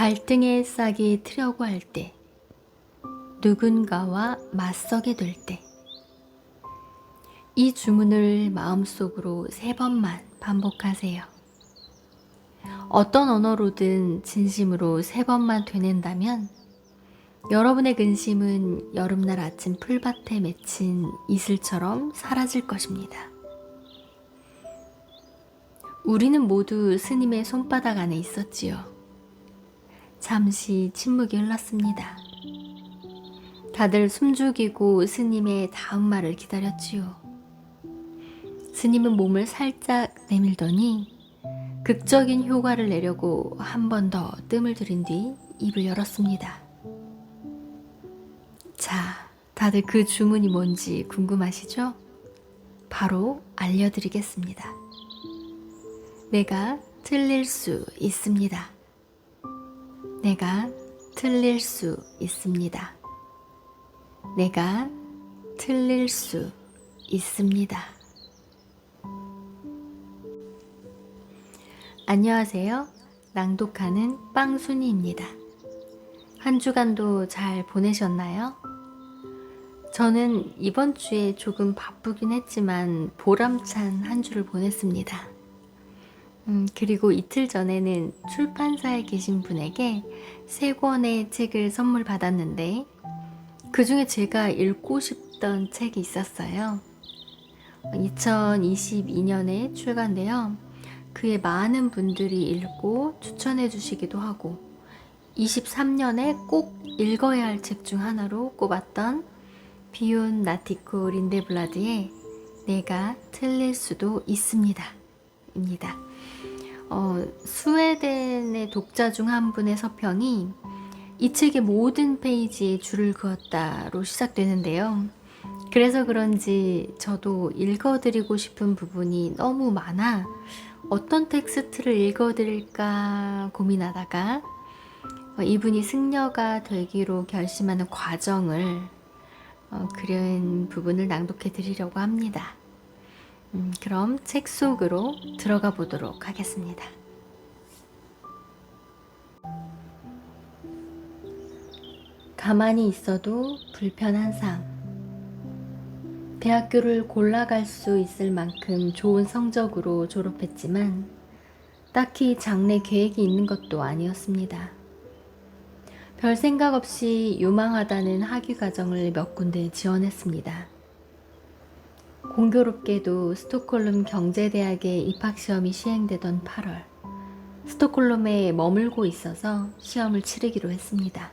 갈등의 싹이 트려고 할 때, 누군가와 맞서게 될 때, 이 주문을 마음속으로 3번만 반복하세요. 어떤 언어로든 진심으로 3번만 되낸다면 여러분의 근심은 여름날 아침 풀밭에 맺힌 이슬처럼 사라질 것입니다. 우리는 모두 스님의 손바닥 안에 있었지요. 잠시 침묵이 흘렀습니다. 다들 숨죽이고 스님의 다음 말을 기다렸지요. 스님은 몸을 살짝 내밀더니 극적인 효과를 내려고 한 번 더 뜸을 들인 뒤 입을 열었습니다. 자, 다들 그 주문이 뭔지 궁금하시죠? 바로 알려드리겠습니다. 내가 틀릴 수 있습니다. 내가 틀릴 수 있습니다. 내가 틀릴 수 있습니다. 안녕하세요. 낭독하는 빵순이입니다. 한 주간도 잘 보내셨나요? 저는 이번 주에 조금 바쁘긴 했지만 보람찬 한 주를 보냈습니다. 그리고 이틀 전에는 출판사에 계신 분에게 3권의 책을 선물 받았는데 그 중에 제가 읽고 싶던 책이 있었어요. 2022년에 출간되어 그의 많은 분들이 읽고 추천해 주시기도 하고 23년에 꼭 읽어야 할 책 중 하나로 꼽았던 비온 나티코 린데블라드의 내가 틀릴 수도 있습니다 입니다. 스웨덴의 독자 중 한 분의 서평이 이 책의 모든 페이지에 줄을 그었다로 시작되는데요. 그래서 그런지 저도 읽어드리고 싶은 부분이 너무 많아 어떤 텍스트를 읽어드릴까 고민하다가 이분이 승려가 되기로 결심하는 과정을 그린 부분을 낭독해 드리려고 합니다. 그럼 책 속으로 들어가 보도록 하겠습니다. 가만히 있어도 불편한 삶. 대학교를 골라갈 수 있을 만큼 좋은 성적으로 졸업했지만 딱히 장래 계획이 있는 것도 아니었습니다. 별 생각 없이 유망하다는 학위 과정을 몇 군데 지원했습니다. 공교롭게도 스톡홀름 경제대학의 입학시험이 시행되던 8월, 스톡홀름에 머물고 있어서 시험을 치르기로 했습니다.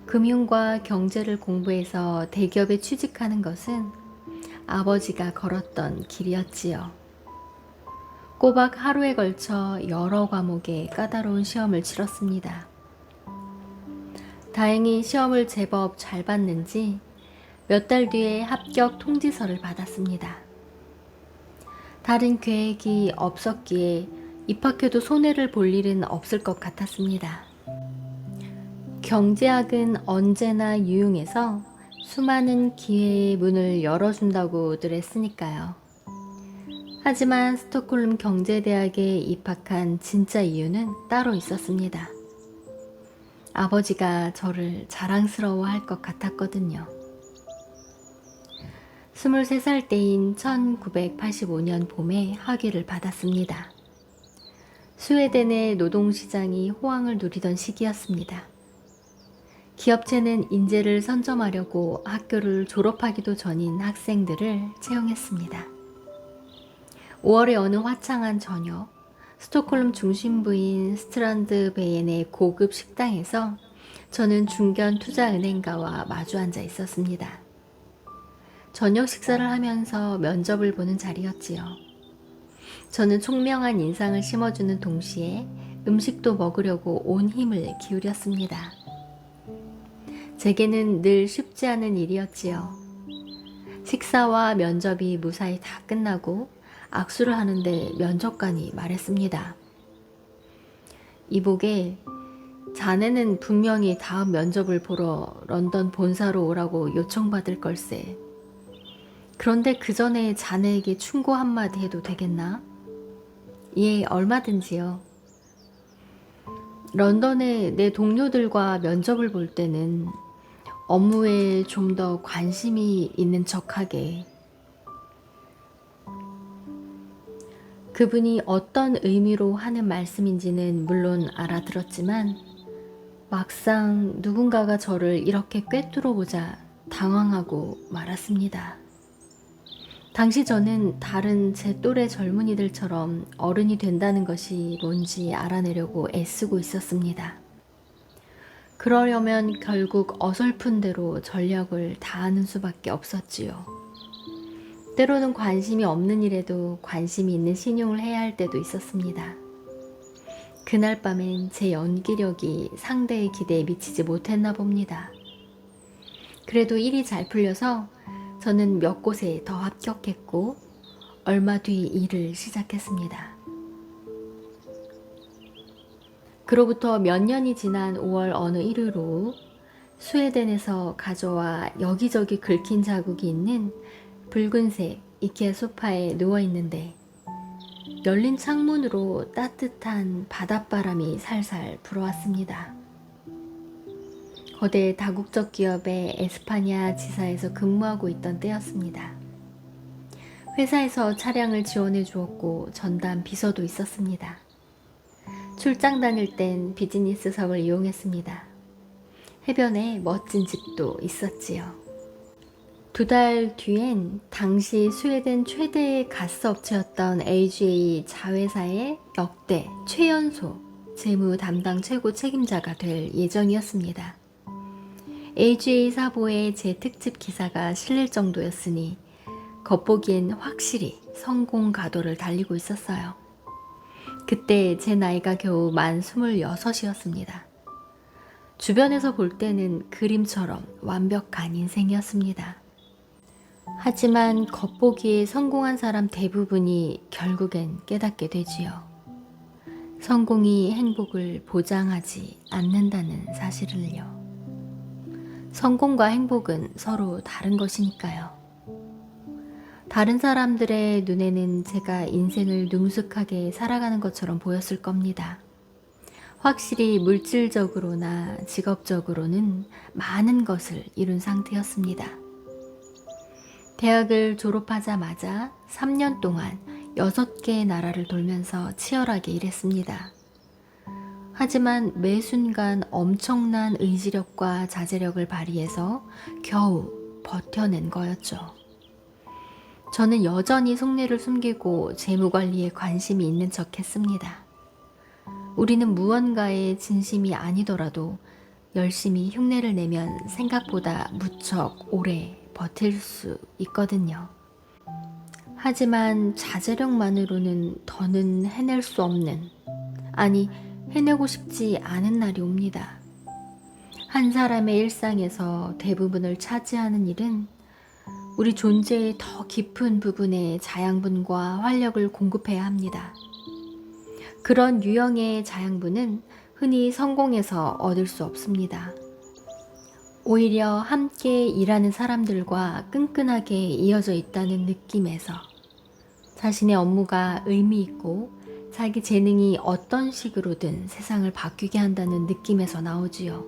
금융과 경제를 공부해서 대기업에 취직하는 것은 아버지가 걸었던 길이었지요. 꼬박 하루에 걸쳐 여러 과목의 까다로운 시험을 치렀습니다. 다행히 시험을 제법 잘 봤는지 몇 달 뒤에 합격 통지서를 받았습니다. 다른 계획이 없었기에 입학해도 손해를 볼 일은 없을 것 같았습니다. 경제학은 언제나 유용해서 수많은 기회의 문을 열어준다고들 했으니까요. 하지만 스톡홀름 경제대학에 입학한 진짜 이유는 따로 있었습니다. 아버지가 저를 자랑스러워할 것 같았거든요. 23살 때인 1985년 봄에 학위를 받았습니다. 스웨덴의 노동시장이 호황을 누리던 시기였습니다. 기업체는 인재를 선점하려고 학교를 졸업하기도 전인 학생들을 채용했습니다. 5월의 어느 화창한 저녁, 스톡홀름 중심부인 스트란드베엔의 고급 식당에서 저는 중견 투자은행가와 마주 앉아 있었습니다. 저녁 식사를 하면서 면접을 보는 자리였지요. 저는 총명한 인상을 심어주는 동시에 음식도 먹으려고 온 힘을 기울였습니다. 제게는 늘 쉽지 않은 일이었지요. 식사와 면접이 무사히 다 끝나고 악수를 하는데 면접관이 말했습니다. 이보게, 자네는 분명히 다음 면접을 보러 런던 본사로 오라고 요청받을 걸세. 그런데 그 전에 자네에게 충고 한마디 해도 되겠나? 예, 얼마든지요. 런던의 내 동료들과 면접을 볼 때는 업무에 좀 더 관심이 있는 척하게 그분이 어떤 의미로 하는 말씀인지는 물론 알아들었지만 막상 누군가가 저를 이렇게 꿰뚫어 보자 당황하고 말았습니다. 당시 저는 다른 제 또래 젊은이들처럼 어른이 된다는 것이 뭔지 알아내려고 애쓰고 있었습니다. 그러려면 결국 어설픈 대로 전력을 다하는 수밖에 없었지요. 때로는 관심이 없는 일에도 관심이 있는 신용을 해야 할 때도 있었습니다. 그날 밤엔 제 연기력이 상대의 기대에 미치지 못했나 봅니다. 그래도 일이 잘 풀려서 저는 몇 곳에 더 합격했고 얼마 뒤 일을 시작했습니다. 그로부터 몇 년이 지난 5월 어느 일요일 오후 스웨덴에서 가져와 여기저기 긁힌 자국이 있는 붉은색 이케아 소파에 누워있는데 열린 창문으로 따뜻한 바닷바람이 살살 불어왔습니다. 거대 다국적 기업의 에스파냐 지사에서 근무하고 있던 때였습니다. 회사에서 차량을 지원해 주었고 전담 비서도 있었습니다. 출장 다닐 땐 비즈니스석을 이용했습니다. 해변에 멋진 집도 있었지요. 2달 뒤엔 당시 스웨덴 최대의 가스 업체였던 AGA 자회사의 역대 최연소 재무 담당 최고 책임자가 될 예정이었습니다. AGA 사보에 제 특집 기사가 실릴 정도였으니 겉보기엔 확실히 성공 가도를 달리고 있었어요. 그때 제 나이가 겨우 만 26이었습니다. 주변에서 볼 때는 그림처럼 완벽한 인생이었습니다. 하지만 겉보기에 성공한 사람 대부분이 결국엔 깨닫게 되지요. 성공이 행복을 보장하지 않는다는 사실을요. 성공과 행복은 서로 다른 것이니까요. 다른 사람들의 눈에는 제가 인생을 능숙하게 살아가는 것처럼 보였을 겁니다. 확실히 물질적으로나 직업적으로는 많은 것을 이룬 상태였습니다. 대학을 졸업하자마자 3년 동안 6개의 나라를 돌면서 치열하게 일했습니다. 하지만 매 순간 엄청난 의지력과 자제력을 발휘해서 겨우 버텨낸 거였죠. 저는 여전히 속내를 숨기고 재무관리에 관심이 있는 척 했습니다. 우리는 무언가에 진심이 아니더라도 열심히 흉내를 내면 생각보다 무척 오래 버틸 수 있거든요. 하지만 자제력만으로는 더는 해낼 수 없는, 아니 해내고 싶지 않은 날이 옵니다. 한 사람의 일상에서 대부분을 차지하는 일은 우리 존재의 더 깊은 부분에 자양분과 활력을 공급해야 합니다. 그런 유형의 자양분은 흔히 성공해서 얻을 수 없습니다. 오히려 함께 일하는 사람들과 끈끈하게 이어져 있다는 느낌에서 자신의 업무가 의미 있고 자기 재능이 어떤 식으로든 세상을 바뀌게 한다는 느낌에서 나오지요.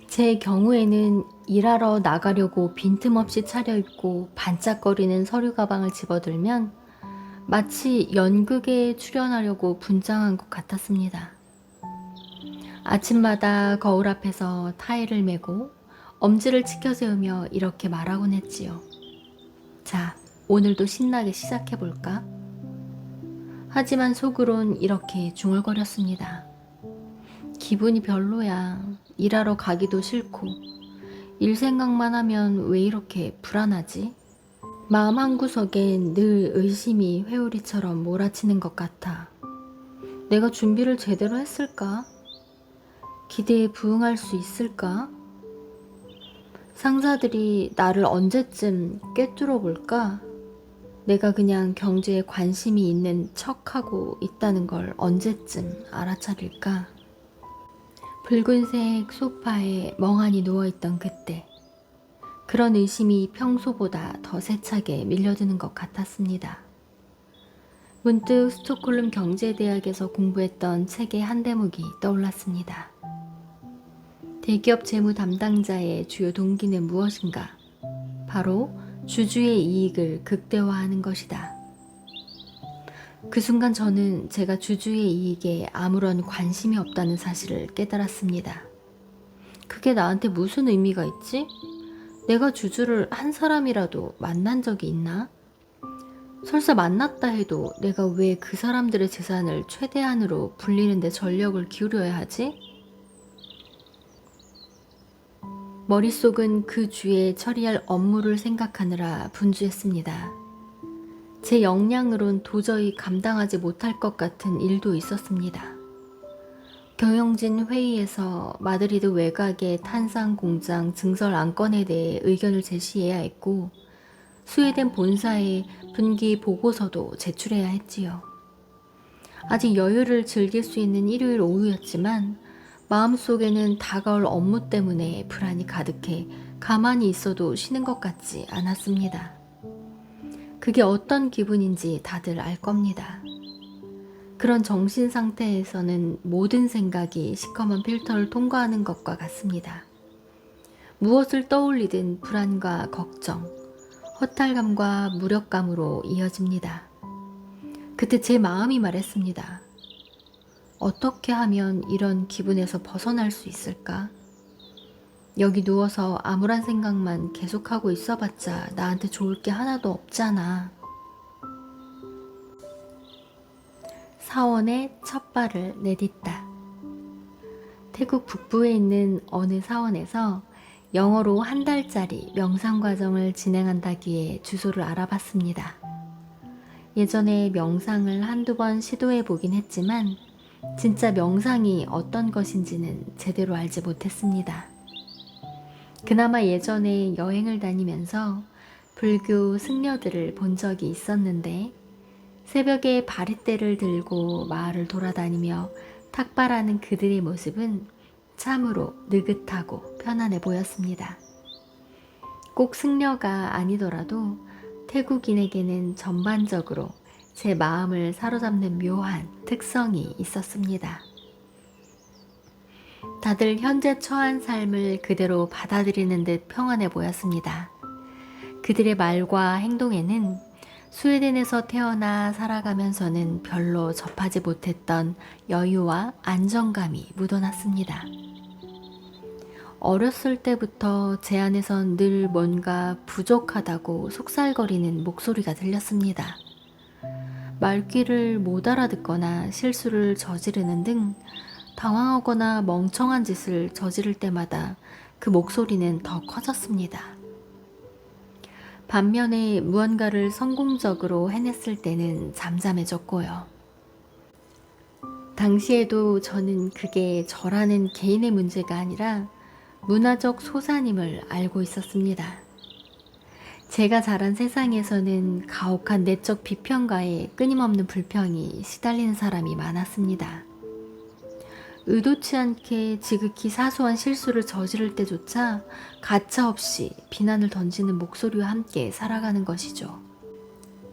제 경우에는 일하러 나가려고 빈틈없이 차려입고 반짝거리는 서류 가방을 집어들면 마치 연극에 출연하려고 분장한 것 같았습니다. 아침마다 거울 앞에서 타일을 메고 엄지를 치켜 세우며 이렇게 말하곤 했지요. 자, 오늘도 신나게 시작해볼까? 하지만 속으론 이렇게 중얼거렸습니다. 기분이 별로야. 일하러 가기도 싫고 일 생각만 하면 왜 이렇게 불안하지? 마음 한구석엔 늘 의심이 회오리처럼 몰아치는 것 같아. 내가 준비를 제대로 했을까? 기대에 부응할 수 있을까? 상사들이 나를 언제쯤 꿰뚫어 볼까? 내가 그냥 경제에 관심이 있는 척하고 있다는 걸 언제쯤 알아차릴까? 붉은색 소파에 멍하니 누워있던 그때, 그런 의심이 평소보다 더 세차게 밀려드는 것 같았습니다. 문득 스톡홀름 경제대학에서 공부했던 책의 한 대목이 떠올랐습니다. 대기업 재무 담당자의 주요 동기는 무엇인가? 바로 주주의 이익을 극대화하는 것이다. 그 순간 저는 제가 주주의 이익에 아무런 관심이 없다는 사실을 깨달았습니다. 그게 나한테 무슨 의미가 있지? 내가 주주를 한 사람이라도 만난 적이 있나? 설사 만났다 해도 내가 왜 그 사람들의 재산을 최대한으로 불리는 데 전력을 기울여야 하지? 머릿속은 그 주에 처리할 업무를 생각하느라 분주했습니다. 제 역량으론 도저히 감당하지 못할 것 같은 일도 있었습니다. 경영진 회의에서 마드리드 외곽의 탄산 공장 증설 안건에 대해 의견을 제시해야 했고, 스웨덴 본사에 분기 보고서도 제출해야 했지요. 아직 여유를 즐길 수 있는 일요일 오후였지만 마음속에는 다가올 업무 때문에 불안이 가득해 가만히 있어도 쉬는 것 같지 않았습니다. 그게 어떤 기분인지 다들 알 겁니다. 그런 정신 상태에서는 모든 생각이 시커먼 필터를 통과하는 것과 같습니다. 무엇을 떠올리든 불안과 걱정, 허탈감과 무력감으로 이어집니다. 그때 제 마음이 말했습니다. 어떻게 하면 이런 기분에서 벗어날 수 있을까? 여기 누워서 암울한 생각만 계속하고 있어봤자 나한테 좋을 게 하나도 없잖아. 사원에 첫 발을 내딛다. 태국 북부에 있는 어느 사원에서 영어로 한 달짜리 명상 과정을 진행한다기에 주소를 알아봤습니다. 예전에 명상을 한두 번 시도해 보긴 했지만 진짜 명상이 어떤 것인지는 제대로 알지 못했습니다. 그나마 예전에 여행을 다니면서 불교 승려들을 본 적이 있었는데 새벽에 바리떼를 들고 마을을 돌아다니며 탁발하는 그들의 모습은 참으로 느긋하고 편안해 보였습니다. 꼭 승려가 아니더라도 태국인에게는 전반적으로 제 마음을 사로잡는 묘한 특성이 있었습니다. 다들 현재 처한 삶을 그대로 받아들이는 듯 평안해 보였습니다. 그들의 말과 행동에는 스웨덴에서 태어나 살아가면서는 별로 접하지 못했던 여유와 안정감이 묻어났습니다. 어렸을 때부터 제 안에선 늘 뭔가 부족하다고 속살거리는 목소리가 들렸습니다. 말귀를 못 알아듣거나 실수를 저지르는 등 당황하거나 멍청한 짓을 저지를 때마다 그 목소리는 더 커졌습니다. 반면에 무언가를 성공적으로 해냈을 때는 잠잠해졌고요. 당시에도 저는 그게 저라는 개인의 문제가 아니라 문화적 소산임을 알고 있었습니다. 제가 자란 세상에서는 가혹한 내적 비평가에 끊임없는 불평이 시달리는 사람이 많았습니다. 의도치 않게 지극히 사소한 실수를 저지를 때조차 가차없이 비난을 던지는 목소리와 함께 살아가는 것이죠.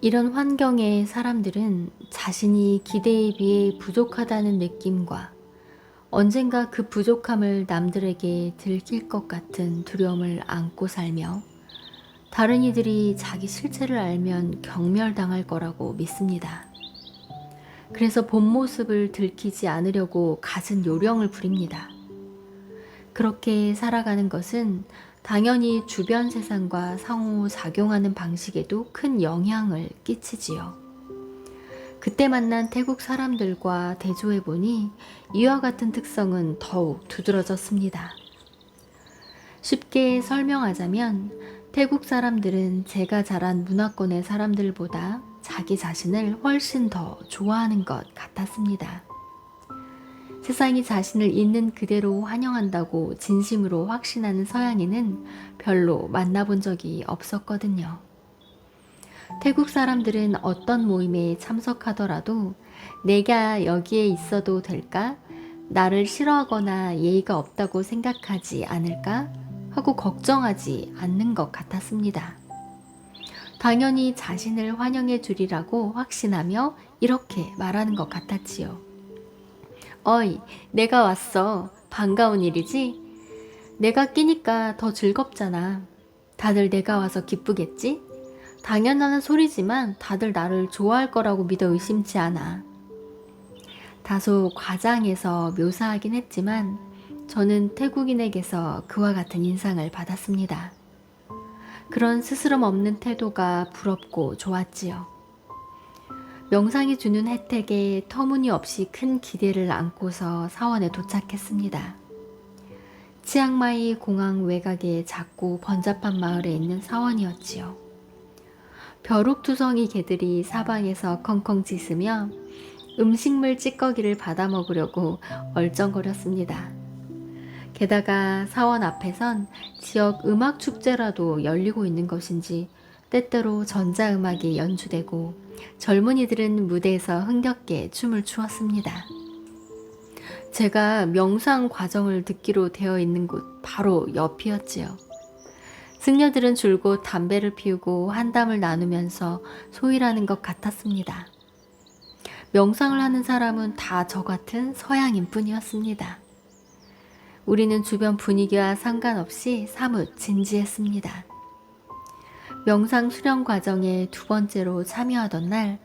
이런 환경의 사람들은 자신이 기대에 비해 부족하다는 느낌과 언젠가 그 부족함을 남들에게 들킬 것 같은 두려움을 안고 살며 다른 이들이 자기 실체를 알면 경멸당할 거라고 믿습니다. 그래서 본 모습을 들키지 않으려고 갖은 요령을 부립니다. 그렇게 살아가는 것은 당연히 주변 세상과 상호작용하는 방식에도 큰 영향을 끼치지요. 그때 만난 태국 사람들과 대조해보니 이와 같은 특성은 더욱 두드러졌습니다. 쉽게 설명하자면 태국 사람들은 제가 자란 문화권의 사람들보다 자기 자신을 훨씬 더 좋아하는 것 같았습니다. 세상이 자신을 있는 그대로 환영한다고 진심으로 확신하는 서양인은 별로 만나본 적이 없었거든요. 태국 사람들은 어떤 모임에 참석하더라도 내가 여기에 있어도 될까? 나를 싫어하거나 예의가 없다고 생각하지 않을까? 하고 걱정하지 않는 것 같았습니다. 당연히 자신을 환영해 주리라고 확신하며 이렇게 말하는 것 같았지요. 어이, 내가 왔어. 반가운 일이지? 내가 끼니까 더 즐겁잖아. 다들 내가 와서 기쁘겠지? 당연한 소리지만 다들 나를 좋아할 거라고 믿어 의심치 않아. 다소 과장해서 묘사하긴 했지만 저는 태국인에게서 그와 같은 인상을 받았습니다. 그런 스스럼 없는 태도가 부럽고 좋았지요. 명상이 주는 혜택에 터무니없이 큰 기대를 안고서 사원에 도착했습니다. 치앙마이 공항 외곽의 작고 번잡한 마을에 있는 사원이었지요. 벼룩투성이 개들이 사방에서 컹컹 짖으며 음식물 찌꺼기를 받아 먹으려고 얼쩡거렸습니다. 게다가 사원 앞에선 지역 음악 축제라도 열리고 있는 것인지 때때로 전자음악이 연주되고 젊은이들은 무대에서 흥겹게 춤을 추었습니다. 제가 명상 과정을 듣기로 되어 있는 곳 바로 옆이었지요. 승려들은 줄곧 담배를 피우고 한담을 나누면서 소일하는 것 같았습니다. 명상을 하는 사람은 다 저 같은 서양인 뿐이었습니다. 우리는 주변 분위기와 상관없이 사뭇 진지했습니다. 명상 수련 과정에 두 번째로 참여하던 날,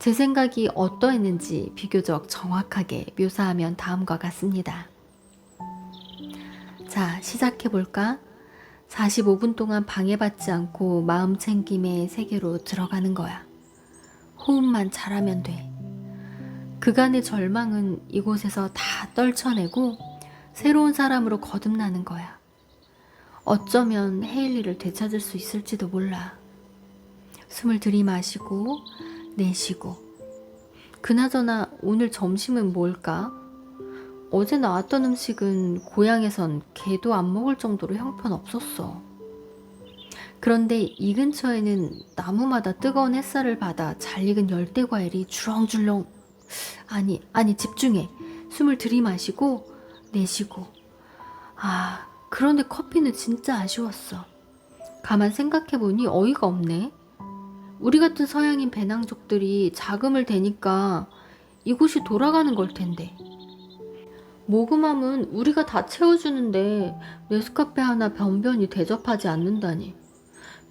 제 생각이 어떠했는지 비교적 정확하게 묘사하면 다음과 같습니다. 자, 시작해볼까? 45분 동안 방해받지 않고 마음 챙김의 세계로 들어가는 거야. 호흡만 잘하면 돼. 그간의 절망은 이곳에서 다 떨쳐내고 새로운 사람으로 거듭나는 거야. 어쩌면 헤일리를 되찾을 수 있을지도 몰라. 숨을 들이마시고 내쉬고. 그나저나 오늘 점심은 뭘까? 어제 나왔던 음식은 고향에선 개도 안 먹을 정도로 형편없었어. 그런데 이 근처에는 나무마다 뜨거운 햇살을 받아 잘 익은 열대과일이 주렁주렁. 아니 집중해. 숨을 들이마시고 내쉬고. 그런데 커피는 진짜 아쉬웠어. 가만 생각해보니 어이가 없네. 우리 같은 서양인 배낭족들이 자금을 대니까 이곳이 돌아가는 걸 텐데. 모금함은 우리가 다 채워주는데 네스카페 하나 변변히 대접하지 않는다니.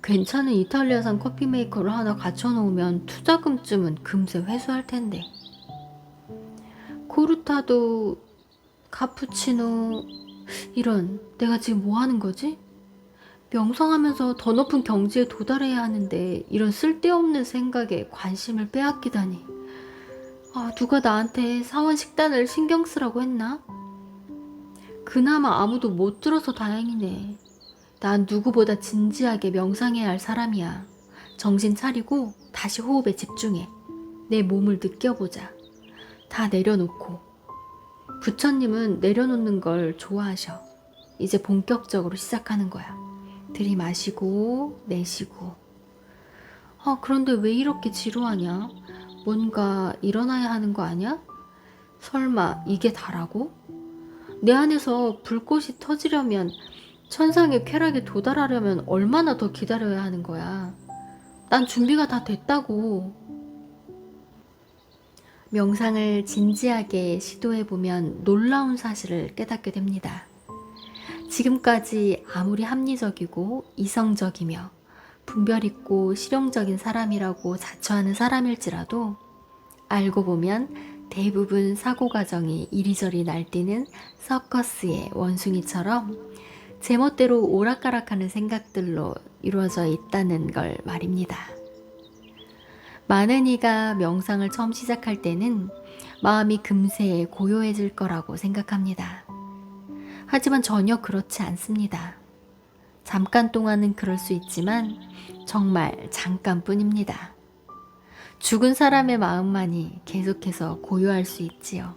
괜찮은 이탈리아산 커피 메이커를 하나 갖춰놓으면 투자금쯤은 금세 회수할 텐데. 코르타도, 카푸치노, 이런, 내가 지금 뭐 하는 거지? 명상하면서 더 높은 경지에 도달해야 하는데 이런 쓸데없는 생각에 관심을 빼앗기다니. 누가 나한테 사원 식단을 신경 쓰라고 했나? 그나마 아무도 못 들어서 다행이네. 난 누구보다 진지하게 명상해야 할 사람이야. 정신 차리고 다시 호흡에 집중해. 내 몸을 느껴보자. 다 내려놓고. 부처님은 내려놓는 걸 좋아하셔. 이제 본격적으로 시작하는 거야. 들이마시고 내쉬고. 그런데 왜 이렇게 지루하냐? 뭔가 일어나야 하는 거 아니야? 설마 이게 다라고? 내 안에서 불꽃이 터지려면, 천상의 쾌락에 도달하려면 얼마나 더 기다려야 하는 거야? 난 준비가 다 됐다고. 명상을 진지하게 시도해보면 놀라운 사실을 깨닫게 됩니다. 지금까지 아무리 합리적이고 이성적이며 분별 있고 실용적인 사람이라고 자처하는 사람일지라도 알고 보면 대부분 사고 과정이 이리저리 날뛰는 서커스의 원숭이처럼 제멋대로 오락가락하는 생각들로 이루어져 있다는 걸 말입니다. 많은 이가 명상을 처음 시작할 때는 마음이 금세 고요해질 거라고 생각합니다. 하지만 전혀 그렇지 않습니다. 잠깐 동안은 그럴 수 있지만 정말 잠깐뿐입니다. 죽은 사람의 마음만이 계속해서 고요할 수 있지요.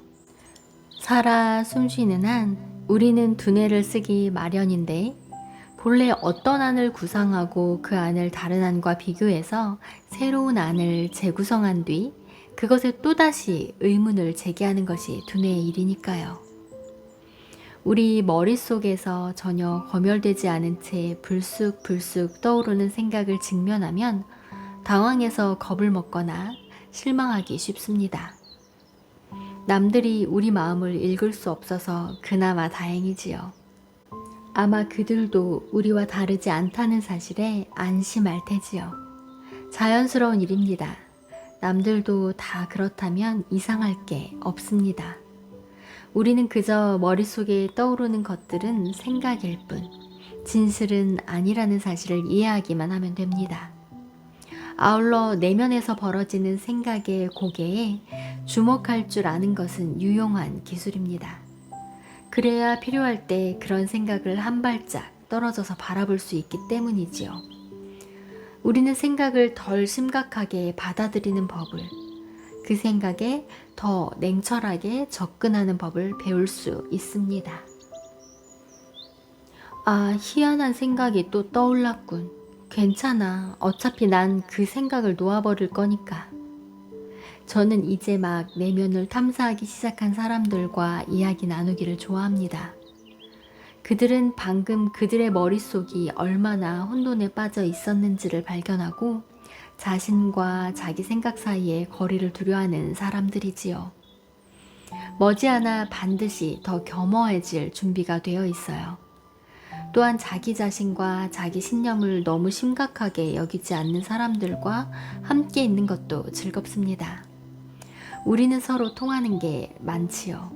살아 숨쉬는 한 우리는 두뇌를 쓰기 마련인데 본래 어떤 안을 구상하고 그 안을 다른 안과 비교해서 새로운 안을 재구성한 뒤 그것에 또다시 의문을 제기하는 것이 두뇌의 일이니까요. 우리 머릿속에서 전혀 검열되지 않은 채 불쑥불쑥 떠오르는 생각을 직면하면 당황해서 겁을 먹거나 실망하기 쉽습니다. 남들이 우리 마음을 읽을 수 없어서 그나마 다행이지요. 아마 그들도 우리와 다르지 않다는 사실에 안심할 테지요. 자연스러운 일입니다. 남들도 다 그렇다면 이상할 게 없습니다. 우리는 그저 머릿속에 떠오르는 것들은 생각일 뿐, 진실은 아니라는 사실을 이해하기만 하면 됩니다. 아울러 내면에서 벌어지는 생각의 고개에 주목할 줄 아는 것은 유용한 기술입니다. 그래야 필요할 때 그런 생각을 한 발짝 떨어져서 바라볼 수 있기 때문이지요. 우리는 생각을 덜 심각하게 받아들이는 법을, 그 생각에 더 냉철하게 접근하는 법을 배울 수 있습니다. 아, 희한한 생각이 또 떠올랐군. 괜찮아. 어차피 난 그 생각을 놓아버릴 거니까. 저는 이제 막 내면을 탐사하기 시작한 사람들과 이야기 나누기를 좋아합니다. 그들은 방금 그들의 머릿속이 얼마나 혼돈에 빠져 있었는지를 발견하고 자신과 자기 생각 사이에 거리를 두려워하는 사람들이지요. 머지않아 반드시 더 겸허해질 준비가 되어 있어요. 또한 자기 자신과 자기 신념을 너무 심각하게 여기지 않는 사람들과 함께 있는 것도 즐겁습니다. 우리는 서로 통하는 게 많지요.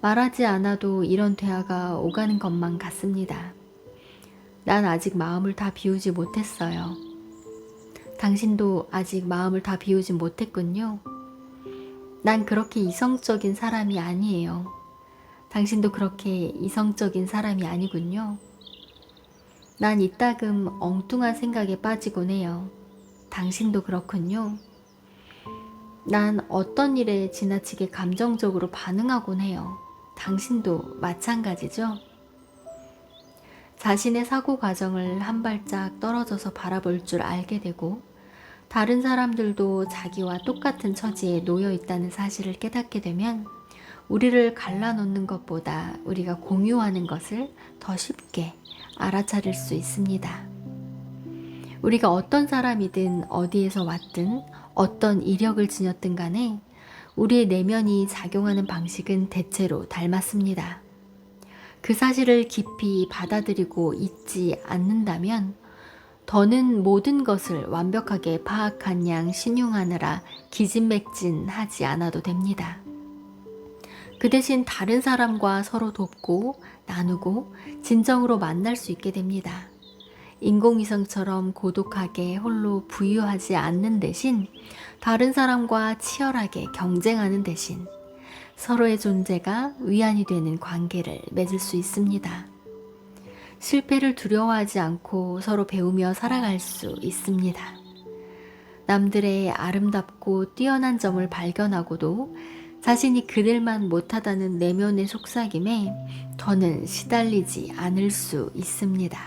말하지 않아도 이런 대화가 오가는 것만 같습니다. 난 아직 마음을 다 비우지 못했어요. 당신도 아직 마음을 다 비우지 못했군요. 난 그렇게 이성적인 사람이 아니에요. 당신도 그렇게 이성적인 사람이 아니군요. 난 이따금 엉뚱한 생각에 빠지곤 해요. 당신도 그렇군요. 난 어떤 일에 지나치게 감정적으로 반응하곤 해요. 당신도 마찬가지죠? 자신의 사고 과정을 한 발짝 떨어져서 바라볼 줄 알게 되고 다른 사람들도 자기와 똑같은 처지에 놓여 있다는 사실을 깨닫게 되면 우리를 갈라놓는 것보다 우리가 공유하는 것을 더 쉽게 알아차릴 수 있습니다. 우리가 어떤 사람이든 어디에서 왔든 어떤 이력을 지녔든 간에 우리의 내면이 작용하는 방식은 대체로 닮았습니다. 그 사실을 깊이 받아들이고 잊지 않는다면 더는 모든 것을 완벽하게 파악한 양 신용하느라 기진맥진하지 않아도 됩니다. 그 대신 다른 사람과 서로 돕고 나누고 진정으로 만날 수 있게 됩니다. 인공위성처럼 고독하게 홀로 부유하지 않는 대신 다른 사람과 치열하게 경쟁하는 대신 서로의 존재가 위안이 되는 관계를 맺을 수 있습니다. 실패를 두려워하지 않고 서로 배우며 살아갈 수 있습니다. 남들의 아름답고 뛰어난 점을 발견하고도 자신이 그들만 못하다는 내면의 속삭임에 더는 시달리지 않을 수 있습니다.